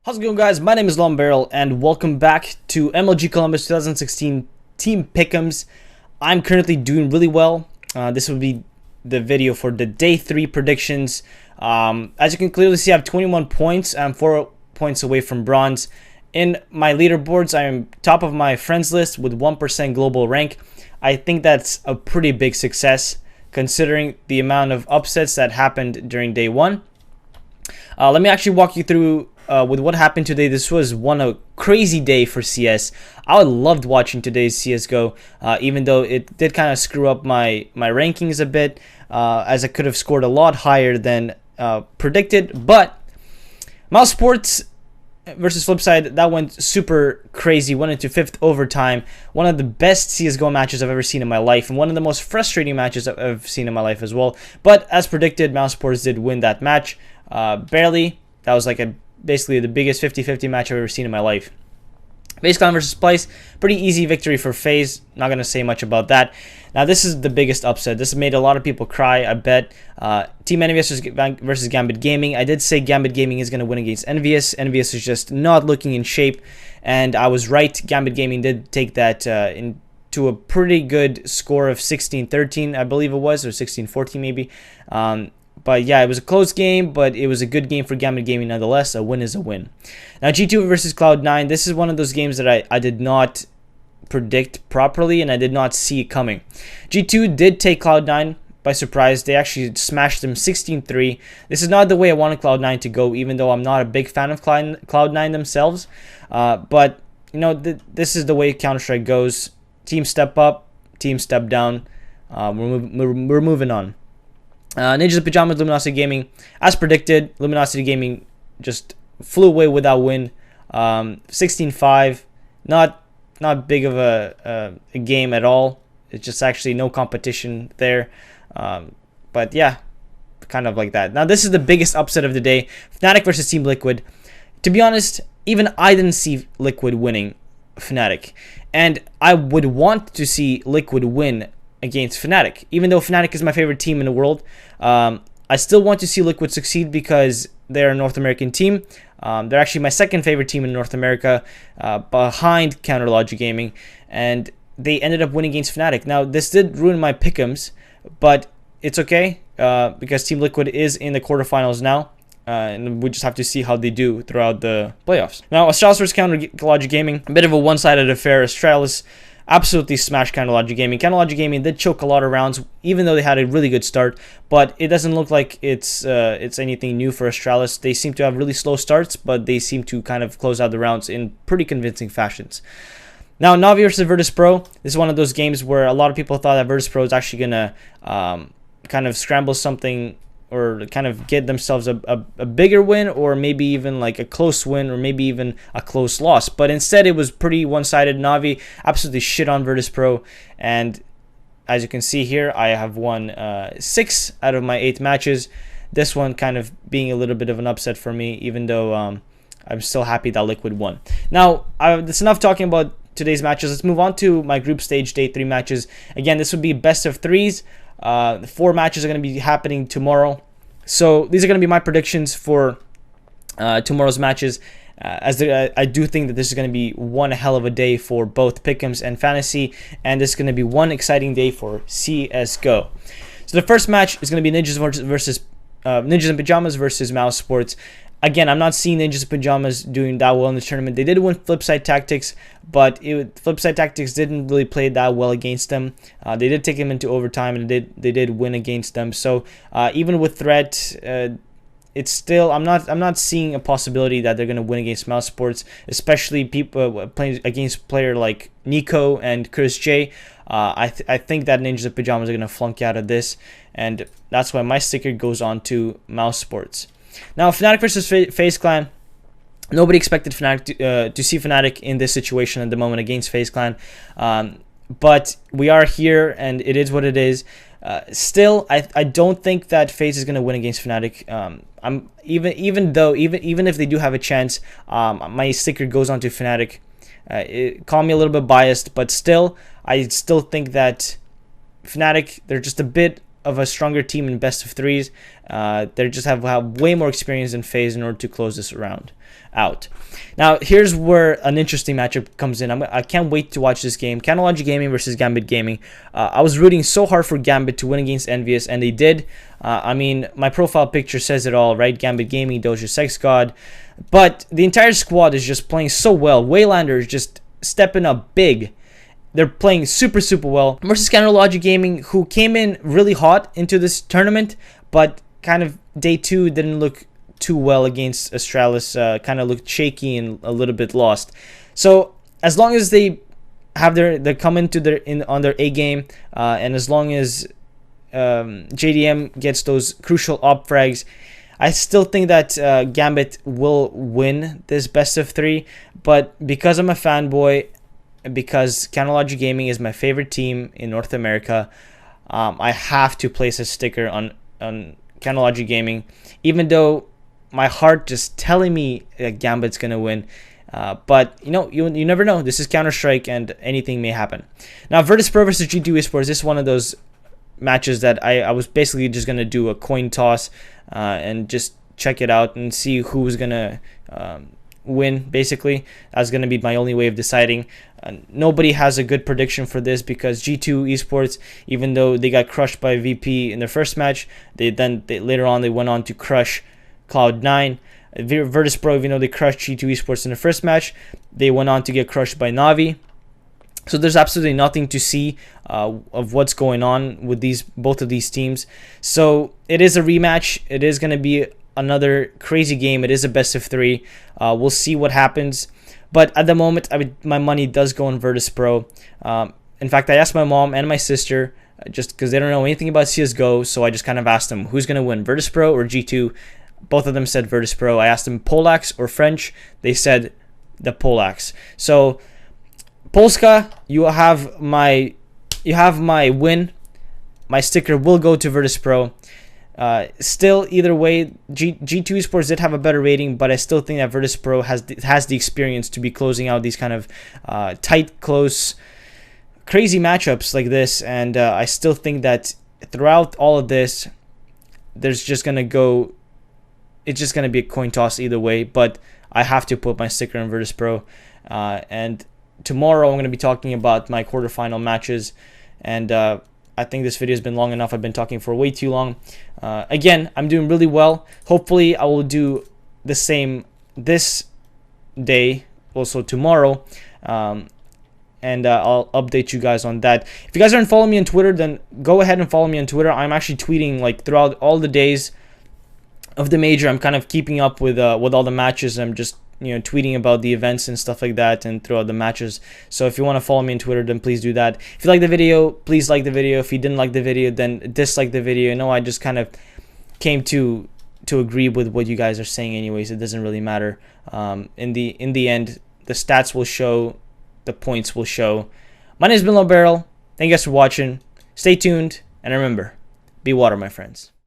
How's it going, guys? My name is LongBarrel and welcome back to MLG Columbus 2016 Team Pick'ems. I'm currently doing really well. This will be the video for the day 3 predictions. As you can clearly see, I have 21 points. I'm 4 points away from bronze. In my leaderboards, I am top of my friends list with 1% global rank. I think that's a pretty big success considering the amount of upsets that happened during day 1. Let me actually walk you through with what happened today. This was a crazy day for CS. I loved watching today's CSGO, even though it did kind of screw up my rankings a bit, as I could have scored a lot higher than predicted. But Mouse Sports versus Flipside, that went super crazy, went into 5th overtime. One of the best CSGO matches I've ever seen in my life, and one of the most frustrating matches I've seen in my life as well. But as predicted, Mouse Sports did win that match, barely. That was like basically the biggest 50-50 match I've ever seen in my life. FaZe Clan versus Splice, pretty easy victory for FaZe. Not going to say much about that. Now, this is the biggest upset. This made a lot of people cry, I bet. Team Envious versus Gambit Gaming. I did say Gambit Gaming is going to win against Envious. Envious is just not looking in shape, and I was right. Gambit Gaming did take that into a pretty good score of 16-13, I believe it was, or 16-14 maybe. But yeah, it was a close game, but it was a good game for Gambit Gaming nonetheless. A win is a win. Now, G2 versus Cloud9. This is one of those games that I did not predict properly, and I did not see it coming. G2 did take Cloud9 by surprise. They actually smashed them 16-3. This is not the way I wanted Cloud9 to go, even though I'm not a big fan of Cloud9 themselves. But, you know, this is the way Counter-Strike goes. Team step up, team step down. We're moving on. Ninjas in Pajamas, Luminosity Gaming. As predicted, Luminosity Gaming just flew away with that win. 16-5. Not big of a game at all. It's just actually no competition there. But yeah, kind of like that. Now, this is the biggest upset of the day. Fnatic versus Team Liquid. To be honest, even I didn't see Liquid winning Fnatic. And I would want to see Liquid win against Fnatic. Even though Fnatic is my favorite team in the world, I still want to see Liquid succeed because they're a North American team. They're actually my second favorite team in North America, behind Counterlogic Gaming, and they ended up winning against Fnatic. Now, this did ruin my pick'ems, but it's okay because Team Liquid is in the quarterfinals now, and we just have to see how they do throughout the playoffs. Now, Astralis versus Counterlogic Gaming, a bit of a one-sided affair. Astralis absolutely smashed Counterlogic Gaming. Counterlogic Gaming did choke a lot of rounds, even though they had a really good start, but it doesn't look like it's anything new for Astralis. They seem to have really slow starts, but they seem to kind of close out the rounds in pretty convincing fashions. Now, Navi versus Virtus.pro. This is one of those games where a lot of people thought that Virtus.pro is actually going to kind of scramble something or kind of get themselves a bigger win, or maybe even like a close win, or maybe even a close loss. But instead, it was pretty one-sided. Navi absolutely shit on Virtus.pro, and as you can see here, I have won 6 out of my 8 matches. This one kind of being a little bit of an upset for me, even though I'm still happy that Liquid won. Now, that's enough talking about today's matches. Let's move on to my group stage day 3 matches. Again, this would be best of 3s. 4 matches are going to be happening tomorrow. So these are going to be my predictions for tomorrow's matches. I do think that this is going to be one hell of a day for both Pick'ems and Fantasy. And this is going to be one exciting day for CSGO. So the first match is going to be Ninjas in Pajamas versus Mouse Sports. Again, I'm not seeing Ninjas in Pajamas doing that well in the tournament. They did win Flipside Tactics, but Flipside Tactics didn't really play that well against them. They did take them into overtime, and they did win against them. So even with threat, it's still I'm not seeing a possibility that they're going to win against Mouse Sports, especially people playing against player like Nico and Chris J. I think that Ninjas in Pajamas are going to flunk out of this, and that's why my sticker goes on to Mouse Sports. Now, Fnatic versus FaZe Clan. Nobody expected Fnatic to see Fnatic in this situation at the moment against FaZe Clan, but we are here, and it is what it is. Still, I don't think that FaZe is going to win against Fnatic. Even if they do have a chance, my sticker goes on to Fnatic. Call me a little bit biased, but still, I still think that Fnatic, they're just a bit of a stronger team in best of 3s. They just have way more experience than FaZe in order to close this round out. Now, here's where an interesting matchup comes in. I can't wait to watch this game. Canology Gaming versus Gambit Gaming. I was rooting so hard for Gambit to win against Envious, and they did. I mean, my profile picture says it all, right? Gambit Gaming, Doja Sex God. But the entire squad is just playing so well. Waylander is just stepping up big. They're playing super, super well. Versus Canology Gaming, who came in really hot into this tournament, but kind of day 2 didn't look too well against Astralis, kind of looked shaky and a little bit lost. So as long as they have they come into on their A game, and as long as JDM gets those crucial op frags, I still think that Gambit will win this best of 3. But because I'm a fanboy, because Canology Gaming is my favorite team in North America, I have to place a sticker on Canology Gaming, even though my heart just telling me that Gambit's gonna win. But you never know. This is Counter-Strike, and anything may happen. Now, Virtus Pro versus G2 Esports. This is one of those matches that I was basically just gonna do a coin toss and just check it out and see who's gonna win. Basically, that's gonna be my only way of deciding. Nobody has a good prediction for this because G2 Esports, even though they got crushed by VP in their first match, later on they went on to crush Cloud9. Virtus Pro, even though they crushed G2 Esports in the first match, they went on to get crushed by Navi. So there's absolutely nothing to see of what's going on with both of these teams. So it is a rematch. It is going to be another crazy game. It is a best of 3. We'll see what happens. But at the moment, my money does go on Virtus Pro. In fact, I asked my mom and my sister, just because they don't know anything about CSGO, so I just kind of asked them, who's going to win, Virtus Pro or G2? Both of them said Virtus Pro. I asked them Polacks or French. They said the Polacks. So Polska, you have my win. My sticker will go to Virtus Pro. Still, either way, G2 Esports did have a better rating, but I still think that Virtus Pro has the experience to be closing out these kind of tight, close, crazy matchups like this. And I still think that throughout all of this, it's just going to be a coin toss either way, but I have to put my sticker on Virtus Pro. And tomorrow I'm going to be talking about my quarterfinal matches, and I think this video has been long enough. I've been talking for way too long. Again, I'm doing really well. Hopefully I will do the same this day, also tomorrow, and I'll update you guys on that. If you guys aren't following me on Twitter, then go ahead and follow me on Twitter. I'm actually tweeting like throughout all the days of the major. I'm kind of keeping up with all the matches. I'm just tweeting about the events and stuff like that, and throughout the matches. So if you want to follow me on Twitter, then please do that. If you like the video, please like the video. If you didn't like the video, then dislike the video. I just kind of came to agree with what you guys are saying anyways. It doesn't really matter. In the end, the stats will show, the points will show. My name has been LongBarrel. Thank you guys for watching. Stay tuned, and remember, be water, my friends.